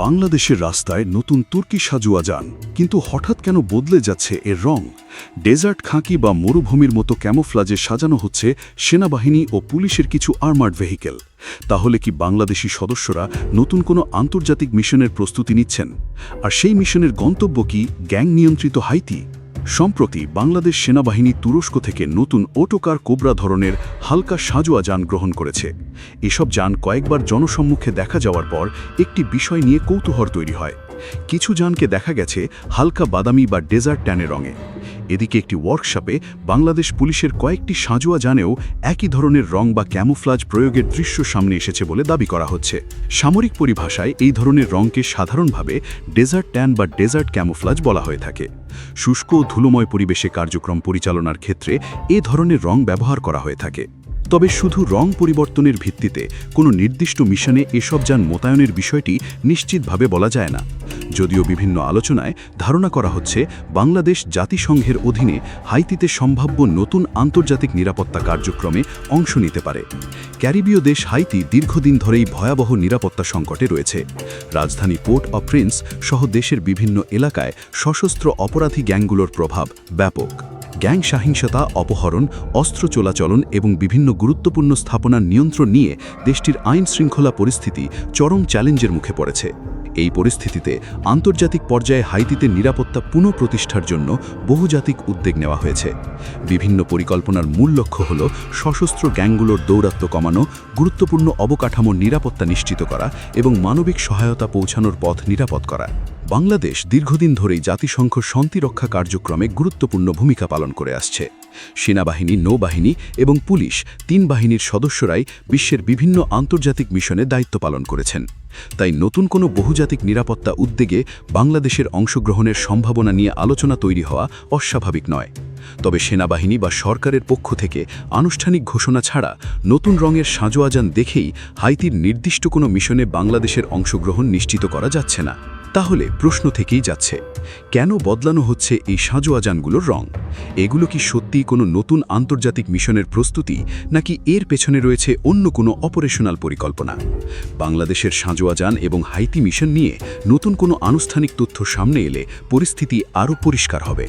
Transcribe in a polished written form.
বাংলাদেশের রাস্তায় নতুন তুর্কি সাজুয়া যান, কিন্তু হঠাৎ কেন বদলে যাচ্ছে এর রং? ডেজার্ট খাঁকি বা মরুভূমির মতো ক্যামোফ্লাজে সাজানো হচ্ছে সেনাবাহিনী ও পুলিশের কিছু আর্মার্ড ভেহিকেল। তাহলে কি বাংলাদেশি সদস্যরা নতুন কোনো আন্তর্জাতিক মিশনের প্রস্তুতি নিচ্ছেন? আর সেই মিশনের গন্তব্য কি গ্যাং নিয়ন্ত্রিত হাইতি? সম্প্রতি বাংলাদেশ সেনাবাহিনী তুরস্ক থেকে নতুন অটোকার কোবরা ধরনের হালকা সাজোয়া যান গ্রহণ করেছে। এসব যান কয়েকবার জনসম্মুখে দেখা যাওয়ার পর একটি বিষয় নিয়ে কৌতূহল তৈরি হয়। কিছু যানকে দেখা গেছে হালকা বাদামি বা ডেজার্ট ট্যানের রঙে। এদিকে একটি ওয়ার্কশপে বাংলাদেশ পুলিশের কয়েকটি সাজোয়া যানেও একই ধরনের রং বা ক্যামোফ্লাজ প্রয়োগের দৃশ্য সামনে এসেছে বলে দাবি করা হচ্ছে। সামরিক পরিভাষায় এই ধরনের রংকে সাধারণভাবে ডেজার্ট ট্যান বা ডেজার্ট ক্যামোফ্লাজ বলা হয়ে থাকে। শুষ্ক ও ধুলোময় পরিবেশে কার্যক্রম পরিচালনার ক্ষেত্রে এ ধরনের রং ব্যবহার করা হয়ে থাকে। তবে শুধু রং পরিবর্তনের ভিত্তিতে কোনো নির্দিষ্ট মিশনে এসব যান মোতায়েনের বিষয়টি নিশ্চিতভাবে বলা যায় না। যদিও বিভিন্ন আলোচনায় ধারণা করা হচ্ছে বাংলাদেশ জাতিসংঘের অধীনে হাইতিতে সম্ভাব্য নতুন আন্তর্জাতিক নিরাপত্তা কার্যক্রমে অংশ নিতে পারে। ক্যারিবীয় দেশ হাইতি দীর্ঘদিন ধরেই ভয়াবহ নিরাপত্তা সংকটে রয়েছে। রাজধানী পোর্ট অব প্রিন্স সহ দেশের বিভিন্ন এলাকায় সশস্ত্র অপরাধী গ্যাংগুলোর প্রভাব ব্যাপক। গ্যাং সহিংসতা, অপহরণ, অস্ত্র চোরাচালান এবং বিভিন্ন গুরুত্বপূর্ণ স্থাপনার নিয়ন্ত্রণ নিয়ে দেশটির আইন শৃঙ্খলা পরিস্থিতি চরম চ্যালেঞ্জের মুখে পড়েছে। এই পরিস্থিতিতে আন্তর্জাতিক পর্যায়ে হাইতিতে নিরাপত্তা পুনঃপ্রতিষ্ঠার জন্য বহুজাতিক উদ্যোগ নেওয়া হয়েছে। বিভিন্ন পরিকল্পনার মূল লক্ষ্য হল সশস্ত্র গ্যাংগুলোর দৌরাত্ম্য কমানো, গুরুত্বপূর্ণ অবকাঠামোর নিরাপত্তা নিশ্চিত করা এবং মানবিক সহায়তা পৌঁছানোর পথ নিরাপদ করা। বাংলাদেশ দীর্ঘদিন ধরেই জাতিসংঘ শান্তিরক্ষা কার্যক্রমে গুরুত্বপূর্ণ ভূমিকা পালন করে আসছে। সেনাবাহিনী, নৌবাহিনী এবং পুলিশ তিন বাহিনীর সদস্যরাই বিশ্বের বিভিন্ন আন্তর্জাতিক মিশনে দায়িত্ব পালন করেছেন। তাই নতুন কোনো বহুজাতিক নিরাপত্তা উদ্যোগে বাংলাদেশের অংশগ্রহণের সম্ভাবনা নিয়ে আলোচনা তৈরি হওয়া অস্বাভাবিক নয়। তবে সেনাবাহিনী বা সরকারের পক্ষ থেকে আনুষ্ঠানিক ঘোষণা ছাড়া নতুন রঙের সাজোয়া যান দেখেই হাইতির নির্দিষ্ট কোনো মিশনে বাংলাদেশের অংশগ্রহণ নিশ্চিত করা যাচ্ছে না। তাহলে প্রশ্ন থেকেই যাচ্ছে, কেন বদলানো হচ্ছে এই সাজোয়া যানগুলোর রং? এগুলো কি সত্যিই কোনো নতুন আন্তর্জাতিক মিশনের প্রস্তুতি, নাকি এর পেছনে রয়েছে অন্য কোনো অপারেশনাল পরিকল্পনা? বাংলাদেশের সাজোয়া যান এবং হাইতি মিশন নিয়ে নতুন কোনো আনুষ্ঠানিক তথ্য সামনে এলে পরিস্থিতি আরও পরিষ্কার হবে।